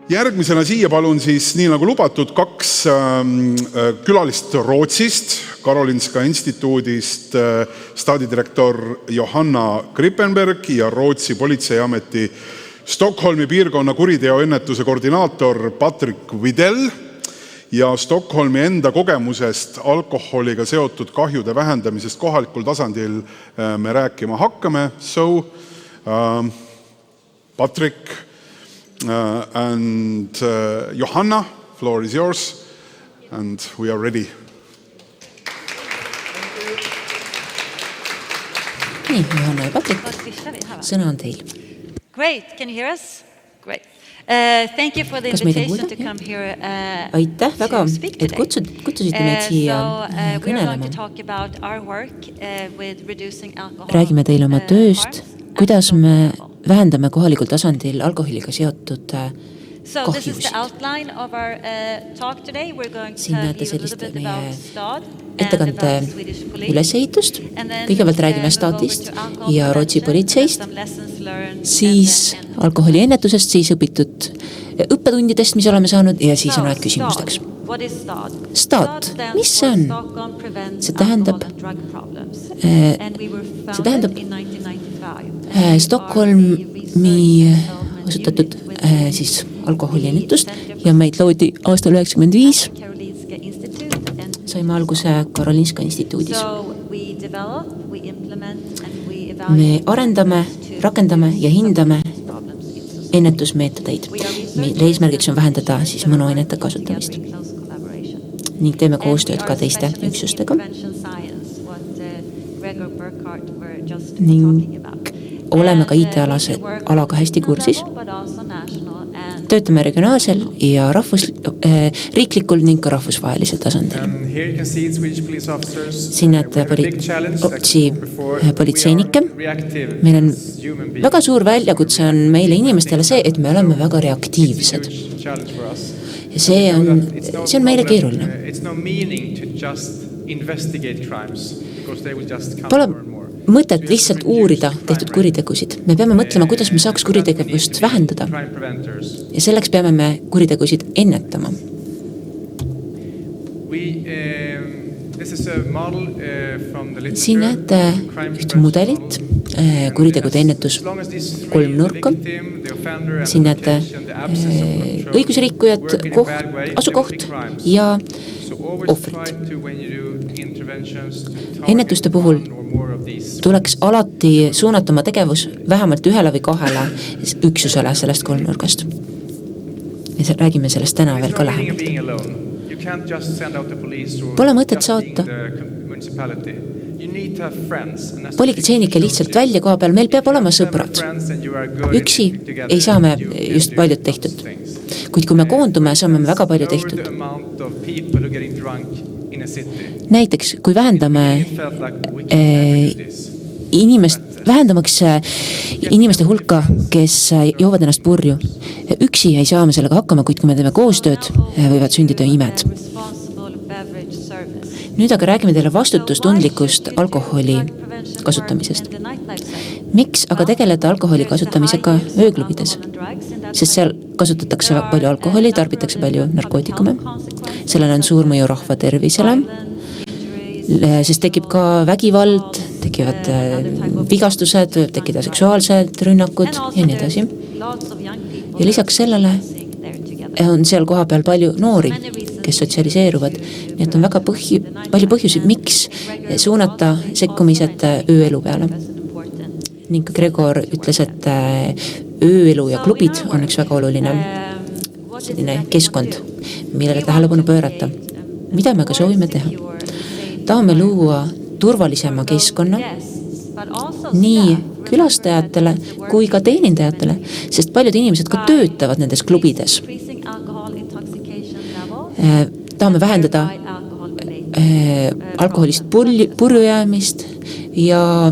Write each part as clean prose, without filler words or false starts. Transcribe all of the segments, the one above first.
Järgmisena siia palun siis, nii nagu lubatud, 2 külalist Rootsist, Karolinska instituudist staadidirektor Johanna Krippenberg ja Rootsi politseiameti Stockholmi piirkonna kuriteoennetuse koordinaator Patrick Widell ja Stockholmi enda kogemusest alkoholiga seotud kahjude vähendamisest kohalikul tasandil me rääkima hakkame. So, Patrick and Johanna, floor is yours, and we are ready. Nii, Johanna ja Patrik, sõna on teil. Great, can you hear us? Great. Thank you for the Kas meid on invitation kuulda? to come here Aitäh väga, to speak et today. kutsusite meid siia We're going kõnelema. to talk about our work with reducing alcohol. Räägime teile oma tööst, kuidas me vähendame kohalikul tasandil alkoholiga seotud So this is the kahjusid. outline of our talk today. We're going to Siin tell näete you a little sellist bit meie about STAD and ettekande about Swedish police. ülesehitust. And then Kõigepealt räägime move over staadist to alcohol ja Rootsi prevention, politseist, some lessons learned, siis and then alkoholi ennetusest, siis õpitud õppetundidest, mis oleme saanud ja siis on So, aeg küsimusteks. STAD. What is STAD? STAD, stands mis see for on? Stockholm Prevents See tähendab, Alcohol and Drug Problems. eh, And we were see tähendab, founded in 1995. Stockholmi asutatud siis alkoholiennetust ja meid loodi aastal 1995. Karolinska Institute. And Saime alguse Karolinska instituudis. so we develop, we implement, and we Me evaluate arendame, rakendame ja hindame problems in society. ennetusmeetodeid, mille eesmärgiks on vähendada siis mõnuainete kasutamist Together in close collaboration. ning teeme And we koostööd are ka teiste specialists in üksustega prevention science, what Gregor Burkhardt were just Ning talking about. oleme ka And, IT-alase we work alaga hästi regional kursis. level, but also national and Töötame regionaalsel ja riiklikul ning ka rahvusvahelisel tasandil. Here you can see Swedish police officers. Siin näete Rootsi politseinikke. Meil on väga suur väljakutse on meile inimestele see, et me oleme väga reaktiivsed. Ja see on meile keeruline. Pole mõtet lihtsalt uurida tehtud kuritegusid. Me peame mõtlema, kuidas me saaks kuritegevust vähendada. Ja selleks peame me kuritegusid ennetama. Siin näete ühte mudelit, kuritegude ennetus 3 nurka. Siin näete õigusrikkujad, asukoht ja ohvrit. Ennetuste puhul tuleks alati suunata oma tegevus vähemalt 1 või 2 üksusele sellest 3 nurgast. Ja räägime sellest täna veel ka lähemalt. Pole mõtet saata politseinikke lihtsalt välja koha peal, meil peab olema sõbrad. Üksi ei saa me just paljud tehtud. Kuid kui me koondume, saame me väga palju tehtud. Näiteks, kui vähendame vähendamaks inimeste hulka, kes joovad ennast purju. Üksi ei saa me sellega hakkama, kuid kui me teeme koostööd, võivad sündida imed. Nüüd aga räägime teile vastutustundlikust alkoholi kasutamisest. Miks aga tegeleda alkoholi kasutamisega ööklubides? Sest seal kasutatakse palju alkoholi, tarbitakse palju narkootikume. Sellel on suur mõju rahva tervisele, sest tekib ka vägivald, tekivad vigastused, võib tekkida seksuaalsed rünnakud ja nii edasi. Ja lisaks sellele on seal koha peal palju noori, kes sotsialiseeruvad. Nii et on väga palju põhjusi, miks suunata sekkumised ööelu peale. Ning Gregor ütles, et ööelu ja klubid on üks väga oluline selline keskkond, millele tähelepanu pöörata. Mida me ka soovime teha? Tahame luua turvalisema keskkonna nii külastajatele kui ka teenindajatele, sest paljud inimesed ka töötavad nendes klubides. Tahame vähendada alkoholist purju jäämist ja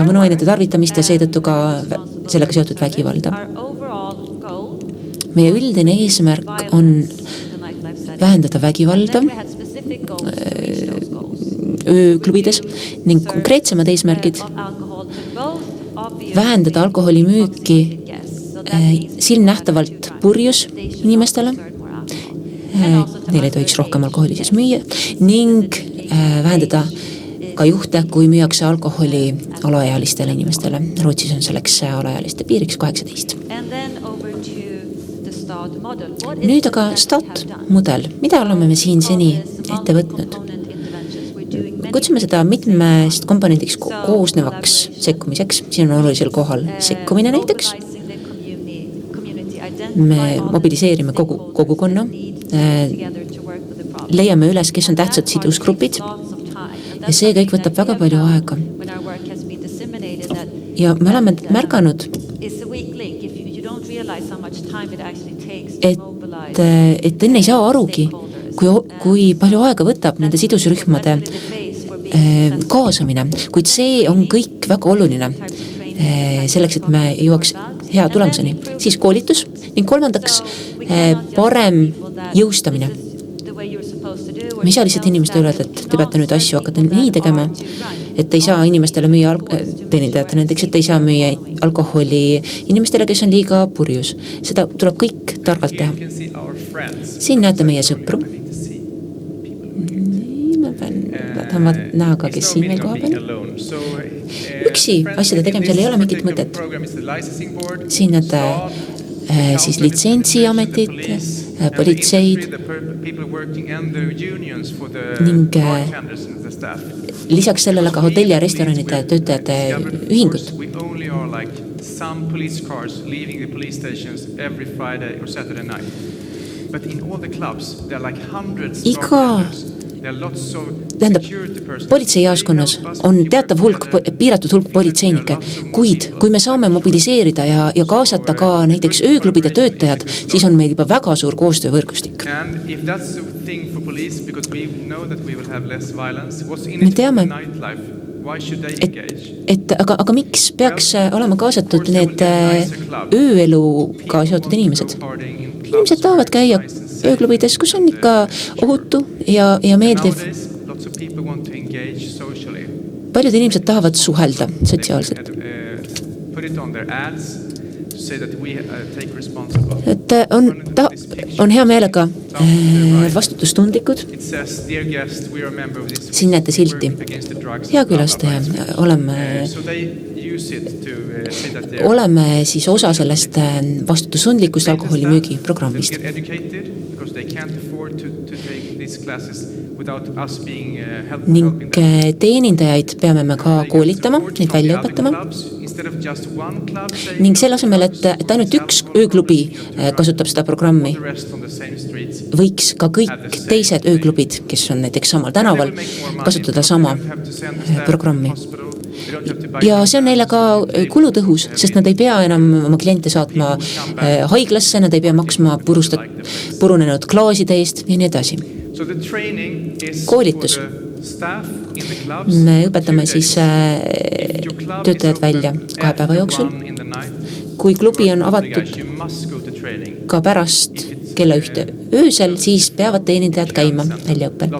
mõnuainete tarvitamist ja seetõttu ka sellega seotud vägivalda. Meie üldine eesmärk on vähendada vägivalda We had specific goals to reach those goals. ööklubides ning konkreetsemad eesmärgid Of alcohol to both obvious vähendada alkoholi müüki guests. So that means silmnähtavalt purjus inimestele, neil ei tohiks rohkem alkoholi siis müüa, ning vähendada ka juhte, kui müüakse alkoholi alaealistele inimestele. Rootsis on selleks alaealiste piiriks 18. And then over to the START model. What is Nüüd it aga that we START have done? mudel, mida oleme me siin seni ette võtnud? Kutsume seda mitmest komponendiks koosnevaks sekkumiseks. Siin on olulisel kohal sekkumine näiteks. Me mobiliseerime kogukonna, leiame üles, kes on tähtsad sidusgrupid ja see kõik võtab väga palju aega. Ja me oleme märganud, et enne ei saa arugi, kui palju aega võtab nende sidusrühmade kaasamine, kuid see on kõik väga oluline selleks, et me jõuaks hea tulemuseni. Siis koolitus ning kolmandaks parem jõustamine. Me ei saa lihtsalt inimestele öelda, et te peate nüüd asju hakata nii tegema, et ei saa inimestele müüa teenindajate näiteks, et ei saa müüa alkoholi inimestele, kes on liiga purjus. Seda tuleb kõik targalt teha. Siin näete meie sõpru. Ma tahan näha ka, kes siin meil koha peal. Üksi asjade tegemisel ei ole mingit mõtet. Siin näete siis litsentsiametit, politseid ning lisaks sellele ka hotelli ja restoranide töötajate ühingut. Some police cars leaving the police stations every Friday or Saturday night. But in all the clubs, there are like hundreds of bartenders. Tähendab, politseijaaskonnas on teatav hulk, piiratud hulk politseinikke, kuid kui me saame mobiliseerida ja kaasata ka näiteks ööklubide töötajad, siis on meil juba väga suur koostöövõrgustik. Me teame, aga miks peaks olema kaasatud need ööeluga seotud inimesed? Inimesed tahavad käia ööklubides, kus on ikka ohutu ja meeldiv. Paljud inimesed tahavad suhelda sotsiaalselt. Et on hea meelega vastutustundlikud. Siin näete silti. Hea külastaja, oleme siis osa sellest vastutustundlikust alkoholimüügi programmist. Ning teenindajaid peame me ka koolitama, neid välja õpetama. Ning selle asemel, et ainult üks ööklubi kasutab seda programmi, võiks ka kõik teised ööklubid, kes on näiteks samal tänaval, kasutada sama programmi. Ja see on neile ka kulutõhus, sest nad ei pea enam oma kliente saatma haiglasse, nad ei pea maksma purunenud klaaside eest ja nii edasi. Koolitus. Me õpetame siis töötajad välja 2 päeva jooksul. Kui klubi on avatud ka pärast kella 1 öösel, siis peavad teenindajad käima väljaõppel.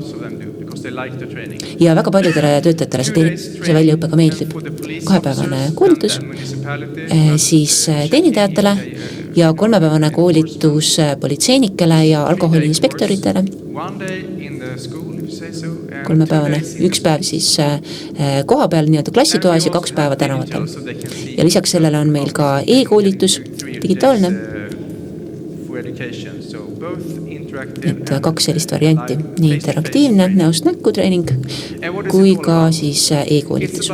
Ja väga paljudele töötajatele see väljaõppe ka meeldib. 2-päevane koolitus, siis teenindajatele ja 3-päevane koolitus politseinikele ja alkoholiinspektoritele. 3-päevane, 1 päev siis koha peal nii-öelda klassitoas ja 2 päeva tänavatel. Ja lisaks sellele on meil ka e-koolitus, digitaalne. Et 2 sellist varianti, nii interaktiivne näost näkku treening kui ka siis e-koolitus.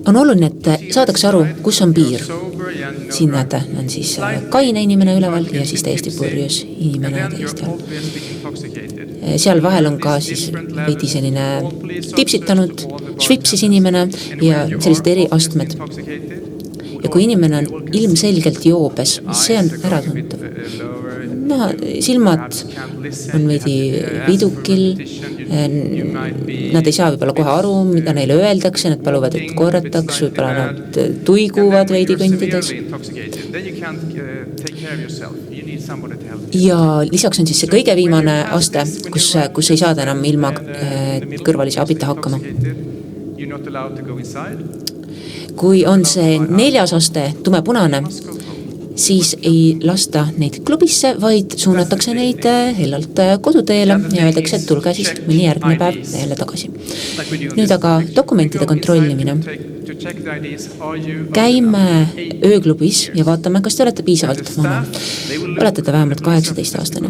On oluline, et saadaks aru, kus on piir. Siin näete, on siis kaine inimene üleval ja siis täiesti purjus inimene täiesti all. Seal vahel on ka siis veidi selline tipsitanud, švipsis inimene ja sellised eri astmed. Ja kui inimene on ilmselgelt joobes, see on äratuntav. näha, silmad on veidi vidukil, nad ei saa võib-olla kohe aru, mida neile öeldakse, nad paluvad, et korrataks, võib-olla nad tuiguvad veidi kõndides. Ja lisaks on siis see kõige viimane aste, kus ei saada enam ilma kõrvalise abita hakkama. Kui on see 4. aste tumepunane, siis ei lasta neid klubisse, vaid suunatakse neid hellalt koduteele ja öeldakse, et tulge siis mõni järgmine päev jälle tagasi. Nüüd aga dokumentide kontrollimine. Käime ööklubis ja vaatame, kas te olete piisavalt vana. Olete te vähemalt 18 aastane.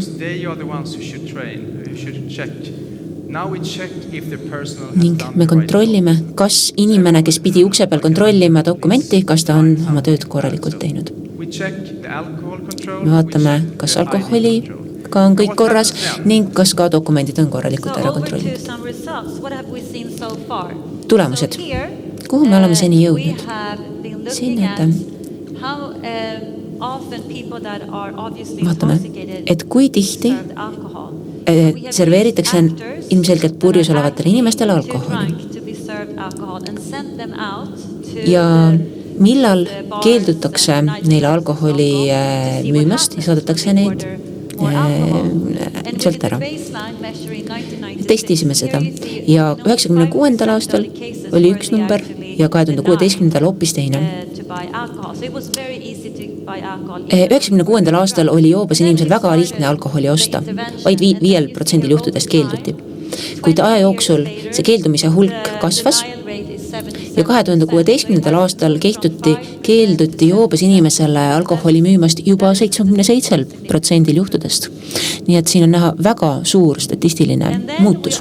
Ning me kontrollime, kas inimene, kes pidi ukse peal kontrollima dokumenti, kas ta on oma tööd korralikult teinud. Me vaatame, kas alkoholiga on kõik korras ning kas ka dokumendid on korralikult ära kontrollinud. Tulemused. Kuhu me oleme seni jõudnud? Siin näete. Vaatame, et kui tihti serveeritakse ilmselgelt purjus olevatele inimestele alkoholi. Ja millal keeldutakse neile alkoholi müümast ja saadetakse neid sealt ära. Testisime seda ja 96. aastal oli üks number ja 2016. hoopis teine. 96. aastal oli joobes inimesel väga lihtne alkoholi osta, vaid 5% juhtudest keelduti. Kuid aja jooksul see keeldumise hulk kasvas ja 2016. aastal keelduti joobes inimesele alkoholi müümast juba 77% juhtudest. Nii et siin on näha väga suur statistiline muutus.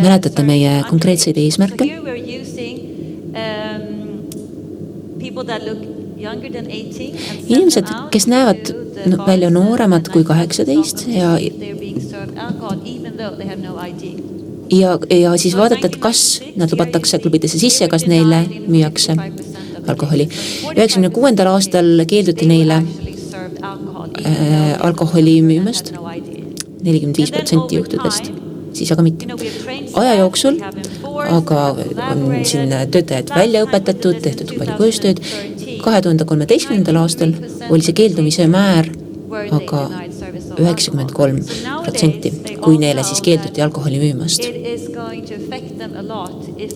Mäletate meie konkreetseid eesmärke? Inimesed, kes näevad välja nooremad kui 18 ja siis vaadata, et kas nad lubatakse klubidesse sisse, kas neile müüakse alkoholi. 96. aastal keelduti neile alkoholi müümast 45% juhtudest, siis aga mitte. Aja jooksul aga on siin töötajad välja õpetatud, tehtud palju koostööd. 2013. aastal oli see keeldumise määr aga 93%, kui neile siis keelduti alkoholi müümast.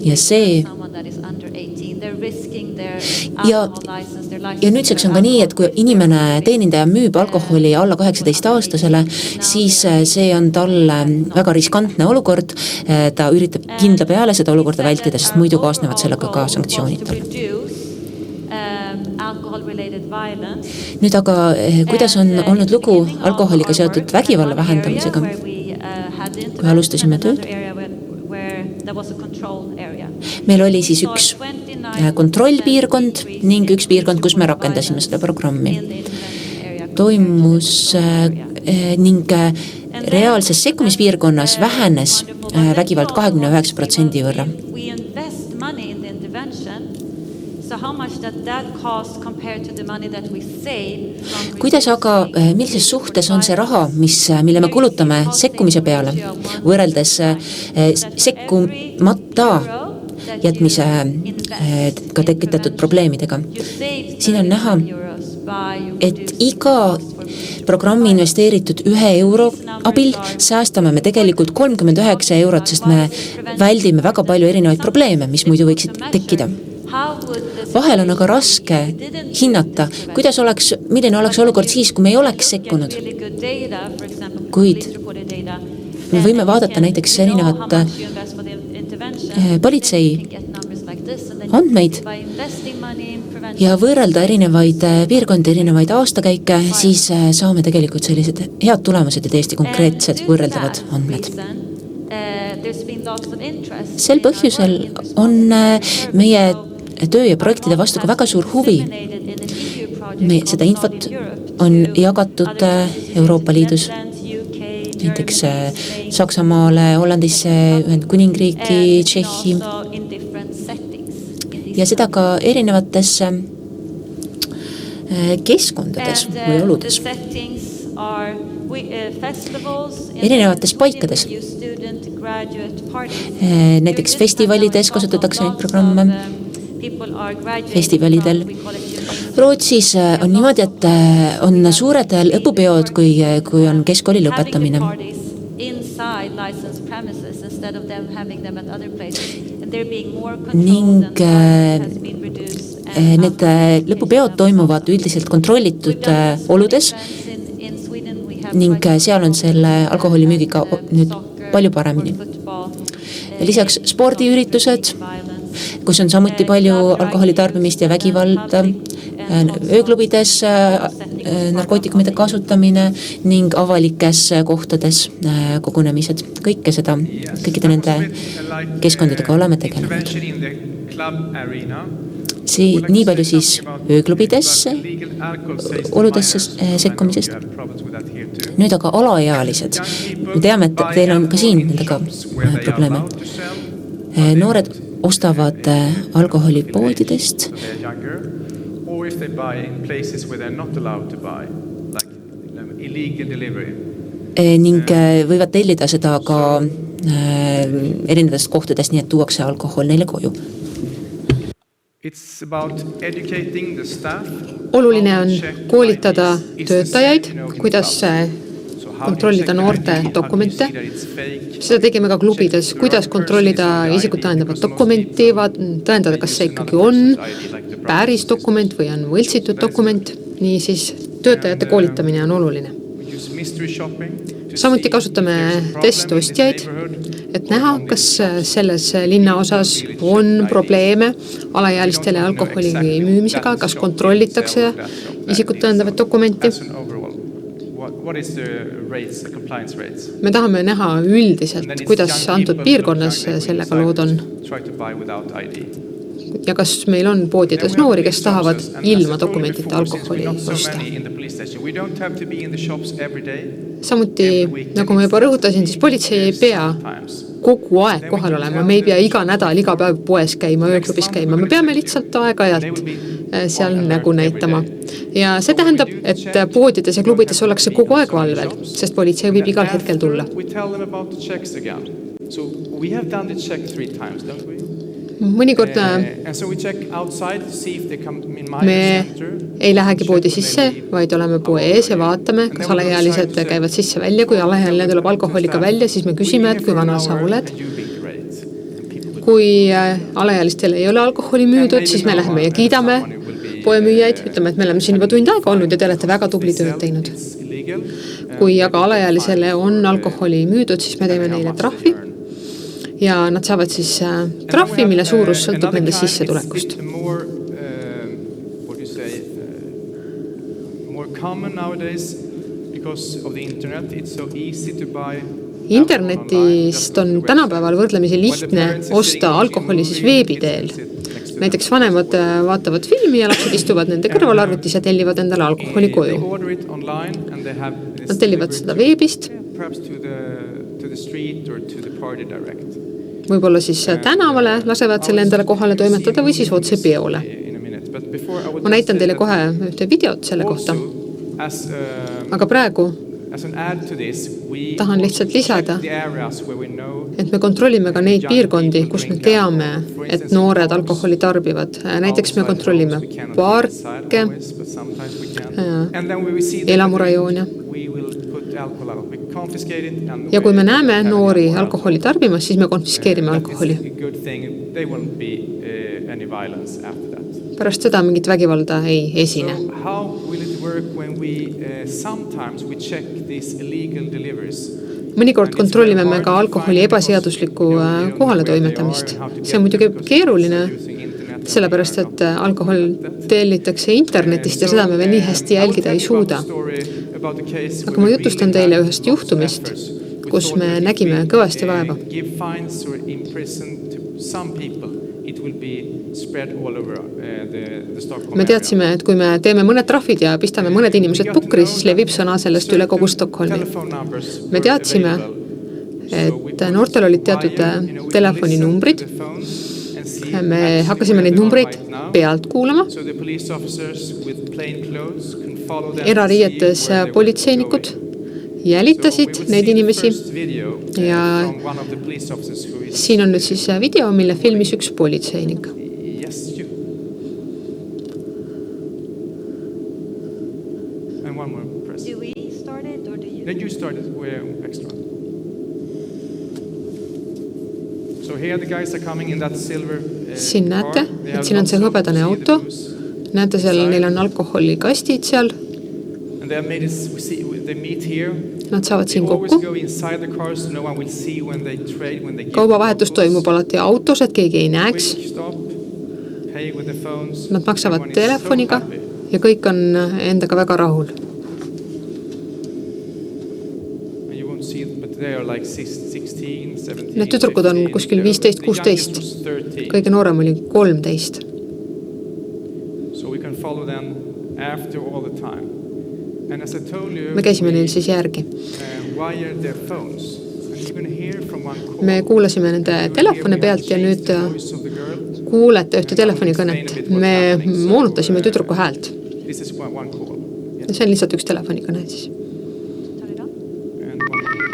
Ja see ja nüüdseks on ka nii, et kui inimene teenindaja müüb alkoholi alla 18 aastasele, siis see on talle väga riskantne olukord. Ta üritab kindla peale seda olukorda vältida, sest muidu kaasnevad sellega ka sanktsioonid. Nüüd aga, kuidas on olnud lugu alkoholiga seotud vägivalla vähendamisega? Kui alustasime tööd? Meil oli siis üks kontrollpiirkond ning üks piirkond, kus me rakendasime seda programmi. Toimus ning reaalses sekkumispiirkonnas vähenes vägivald 29% võrra. Kuidas aga, millises suhtes on see raha, mille me kulutame sekkumise peale, võrreldes sekkumata jätmisega tekitatud probleemidega? Siin on näha, et iga programmi investeeritud 1 euro abil säästame me tegelikult 39 eurot, sest me väldime väga palju erinevaid probleeme, mis muidu võiksid tekkida. Vahel on aga raske hinnata, milline oleks olukord siis, kui me ei oleks sekkunud. Kuid me võime vaadata näiteks erinevat politsei andmeid ja võrrelda erinevaid piirkondi, erinevaid aastakäike, siis saame tegelikult sellised head tulemused ja täiesti konkreetsed võrreldavad andmed. Sel põhjusel on meie töö ja projektide vastu ka väga suur huvi. Seda infot on jagatud Euroopa Liidus, näiteks Saksamaale, Hollandisse, Ühendkuningriiki, Tšehhi ja seda ka erinevates keskkondades või oludes. Erinevates paikades. Näiteks festivalides kasutatakse neid programme. Festivalidel. Rootsis on niimoodi, et on suured lõpupeod, kui on keskkooli lõpetamine. Ning need lõpupeod toimuvad üldiselt kontrollitud oludes ning seal on selle alkoholimüügiga nüüd palju paremini. Lisaks spordiüritused, kus on samuti palju alkoholitarbimist ja vägivalda, ööklubides narkootikumide kasutamine ning avalikes kohtades kogunemised. Kõikide nende keskkondadega oleme tegelenud. Nii palju siis ööklubidesse, oludesse sekkumisest. Nüüd aga alaealised. Me teame, et teil on ka siin nendega probleeme. Noored ostavad alkoholi poodidest ning võivad tellida seda ka erinevatest kohtadest, nii et tuuakse alkohol neile koju. Oluline on koolitada töötajaid, kuidas kontrollida noorte dokumente. Seda tegime ka klubides, kuidas kontrollida isikut tõendavat dokumenti, tõendada, kas see ikkagi on päris dokument või on võltsitud dokument. Nii siis töötajate koolitamine on oluline. Samuti kasutame testostjaid, et näha, kas selles linna osas on probleeme alaealistele alkoholi müümisega, kas kontrollitakse isikut tõendavat dokumenti. Me tahame näha üldiselt, kuidas antud piirkonnas sellega lood on. Ja kas meil on poodides noori, kes tahavad ilma dokumentita alkoholi osta. Samuti, nagu ma juba rõhutasin, siis politsei ei pea kogu aeg kohal olema. Me ei pea iga nädal, iga päev poes käima, ööklubis käima. Me peame lihtsalt aeg-ajalt seal nägu näitama. Ja see tähendab, et poodides ja klubides ollakse kogu aeg valvel, sest politsei võib igal hetkel tulla. Mõnikord me ei lähegi poodi sisse, vaid oleme poe ees ja vaatame, kas alaealised käivad sisse välja. Kui alaealine tuleb alkoholiga välja, siis me küsime, et kui vana sa oled. Kui alaealistel ei ole alkoholi müüdud, siis me läheme ja kiidame poemüüjaid. Ütleme, et me oleme siin juba tund aega olnud ja te olete väga tubli tööd teinud. Kui aga alaealisele on alkoholi müüdud, siis me teeme neile trahvi. Ja nad saavad siis trahvi, mille suurus sõltub nende sissetulekust. Internetist on tänapäeval võrdlemisi lihtne osta alkoholi siis veebi teel. Näiteks vanemad vaatavad filmi ja lapsed istuvad nende kõrvalarvutis ja tellivad endale alkoholi koju. Nad tellivad seda veebist. Võib-olla siis tänavale lasevad selle endale kohale toimetada või siis otse peole. Ma näitan teile kohe ühte videot selle kohta. Aga praegu tahan lihtsalt lisada, et me kontrollime ka neid piirkondi, kus me teame, et noored alkoholi tarbivad. Näiteks me kontrollime parke, elamurajoone. Ja kui me näeme noori alkoholi tarbimas, siis me konfiskeerime alkoholi. Pärast seda mingit vägivalda ei esine. Mõnikord kontrollime me ka alkoholi ebaseaduslikku kohale toimetamist. See on muidugi keeruline, sellepärast, et alkohol tellitakse internetist ja seda me veel nii hästi jälgida ei suuda. Aga ma jutustan teile ühest juhtumist, kus me nägime kõvasti vaeva. Me teadsime, et kui me teeme mõned trahvid ja pistame mõned inimesed pukri, siis levib sõna sellest üle kogu Stockholmi. Me teadsime, et noortel olid teatud telefoninumbrid, me hakkasime neid numbreid pealt kuulama. So the police officers with plain clothes can follow them. Erariietes politseinikud jälitasid neid inimesi ja siin on nüüd siis video, mille filmis üks politseinik. Yes, you. And one more press. Do we start it or do you? Then you started. We're extra. So here the guys are coming in that silver Siin näete, et siin on see hõbedane auto. Näete seal, neil on alkoholikastid seal. And they made it, they meet here. Nad saavad siin Always kokku. go inside the cars so no one will see when they trade, when they give Kaubavahetus toimub alati autos, et keegi ei näeks. quick stop, pay with the phones. Nad maksavad Everyone is telefoniga so happy. ja kõik on endaga väga rahul. And you won't see it, but they are like 16, 17. Need tüdrukud on 15. kuskil 15, 16. Kõige noorem oli 13. So we can follow them after all the time. And as I told you, Me käisime neil siis järgi. wired their phones. And you can hear from one call. Me kuulasime nende telefone pealt ja nüüd Voice of the girl. kuulete ühte telefonikõnet. Me moonutasime tüdruku häält. This is one call. See on lihtsalt üks telefonikõne siis. Turn it on. And one.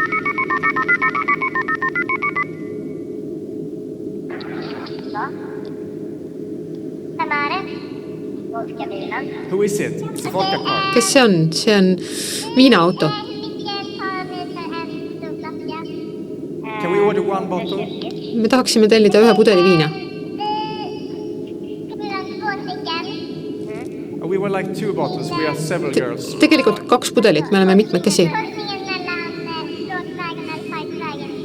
Who is it? It's a vodka car. Kes see on? See on viinaauto. Can we order one bottle? Me tahaksime tellida ühe pudeli viina. We were like 2 bottles. We are several girls. Tegelikult 2 pudelit, me oleme mitmekesi.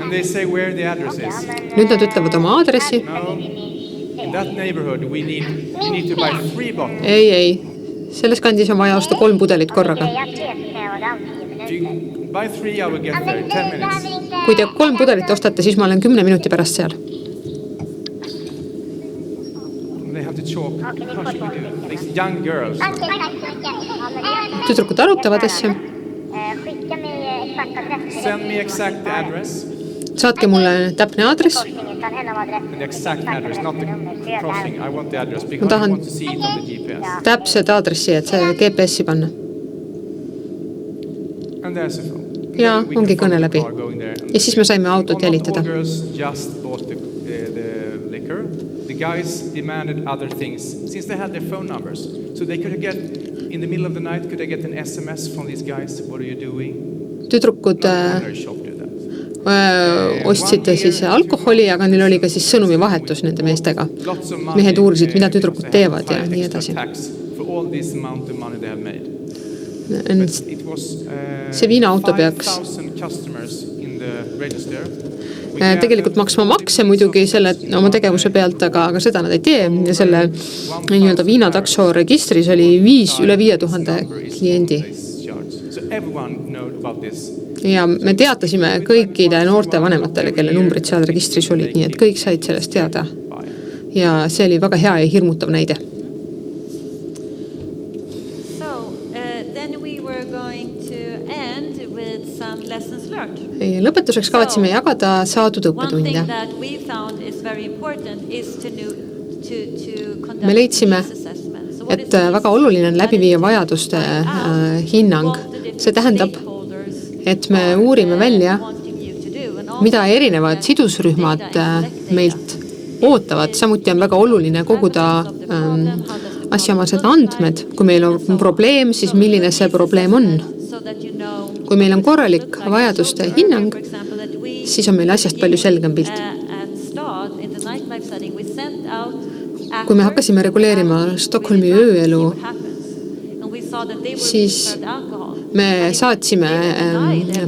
And they say where the address is. Nüüd nad ütlevad oma aadressi. No. In that neighborhood, we need to buy 3 bottles. Ei. Selles kandis on vaja osta 3 pudelit korraga. If you buy 3, I will get there in 10 minutes. Kui te 3 pudelit ostate, siis ma olen 10 minuti pärast seal. They have to talk. How should we do? These young girls. Tüdrukud arutavad asja. Send me exact the address. Saatke mulle täpne aadress. The exact address, not the crossing. I want the address because I tahan- want to see it on the GPS. Täpset aadressi, et see GPS-i panna. And there's a phone. Ja, We can ongi follow kõne the läbi. car going there. Ja siis me saime autot jälitada. All girls just bought the liquor. The guys demanded other things since they had their phone numbers. So they could get, in the middle of the night, could they get an SMS from these guys? What are you doing? Tüdrukud Corner shop do that. ostsid siis alkoholi, aga neil oli ka siis sõnumi vahetus nende meestega. Lots of money, Mehed uurisid, mida because tüdrukud they had teevad to ja fight nii extra edasi. tax for all this amount of money they have made. But it was See viinaauto peaks 5,000 customers in the register. tegelikult maksma makse muidugi selle oma tegevuse pealt, aga seda nad ei tee. Ja selle nii-öelda viinatakso registris oli üle 5000 kliendi. So everyone know about this. Ja me teatasime kõikide noorte vanematele, kelle numbrid seal registris olid, nii et kõik said sellest teada. Ja see oli väga hea ja hirmutav näide. So then we were going to end with some lessons learned. Lõpetuseks kavatsime jagada saadud One thing õppetunde. that we found is very important is to conduct Me leidsime, needs assessment. So what et is needs väga oluline on läbi viia assessment? vajaduste Find out hinnang. what the different See tähendab, stakeholders et me uurime välja, wanting you to do and also mida erinevad collect sidusrühmad data and collect data. meilt ootavad. Samuti on väga oluline koguda asjaomased andmed. Kui meil on probleem, siis milline see probleem on. Kui meil on korralik vajaduste hinnang, siis on meil asjast palju selgem pilt. Kui me hakkasime reguleerima Stockholmi ööelu, siis me saatsime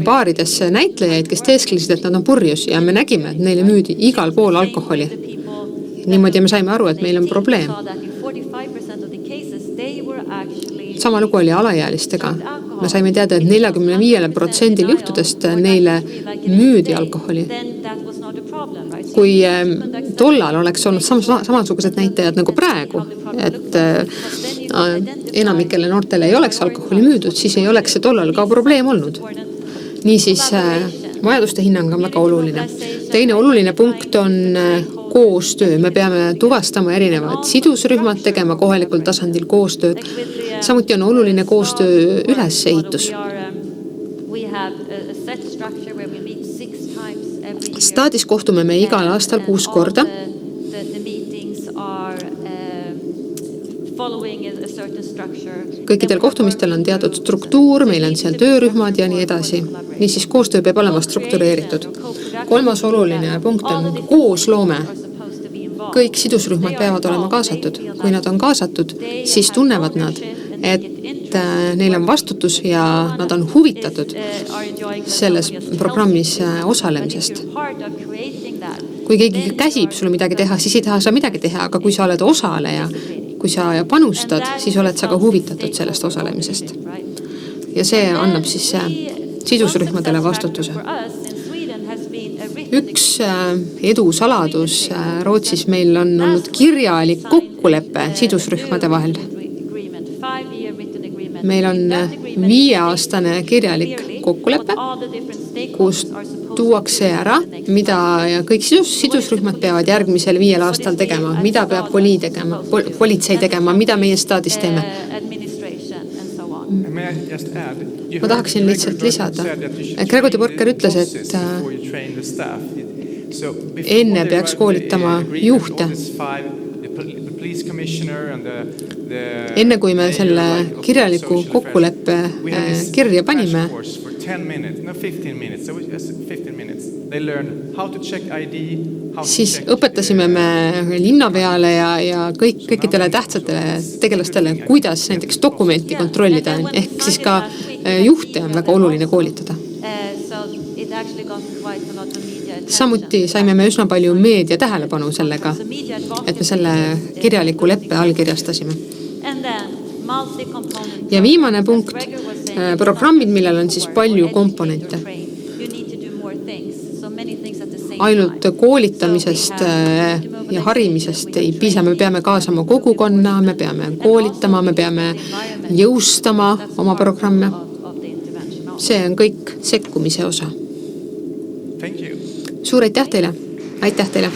baaridesse näitlejaid, kes teesklesid, et nad on purjus ja me nägime, et neile müüdi igal pool alkoholi. Niimoodi me saime aru, et meil on probleem. Sama lugu oli alaealistega. Me saime teada, et 45% juhtudest neile müüdi alkoholi. Kui tollal oleks olnud samasugused näitajad nagu praegu, et enamikele noortele ei oleks alkoholi müüdud, siis ei oleks see tollal ka probleem olnud. Niisiis vajaduste hinnang on väga oluline. Teine oluline punkt on koostöö, me peame tuvastama erinevad sidusrühmad, tegema kohalikul tasandil koostööd. Samuti on oluline koostöö ülesehitus. Staadis kohtume me igal aastal 6 korda. Kõikidel kohtumistel on teatud struktuur, meil on seal töörühmad ja nii edasi. Niisiis koostöö peab olema struktureeritud. 3. oluline punkt on koosloome. Kõik sidusrühmad peavad olema kaasatud. Kui nad on kaasatud, siis tunnevad nad, et neil on vastutus ja nad on huvitatud selles programmis osalemisest. Kui keegi käsib sulle midagi teha, siis ei taha sa midagi teha, aga kui sa oled osaleja, kui sa panustad, siis oled sa ka huvitatud sellest osalemisest. Ja see annab siis sidusrühmadele vastutuse. Üks edu saladus Rootsis meil on olnud kirjalik kokkulepe sidusrühmade vahel. Meil on 5-aastane kirjalik kokkulepe, kus tuuakse ära, mida kõik sidusrühmad peavad järgmisel 5 aastal tegema, mida peab politsei tegema, mida meie staadis teeme. Ma tahaksin lihtsalt lisada. Gregor de Borker ütles, et enne peaks koolitama juhte. Enne kui me selle kirjaliku kokkuleppe kirja panime, siis õpetasime me linnapeale ja kõikidele tähtsatele tegelastele, kuidas näiteks dokumenti kontrollida. Ehk siis ka juhte on väga oluline koolitada. Samuti saime me üsna palju meedia tähelepanu sellega, et me selle kirjaliku leppe allkirjastasime. Ja viimane punkt, programmid, millel on siis palju komponente. Ainult koolitamisest ja harimisest ei piisa, me peame kaasama kogukonna, me peame koolitama, me peame jõustama oma programme. See on kõik sekkumise osa. Suur aitäh teile! Aitäh teile!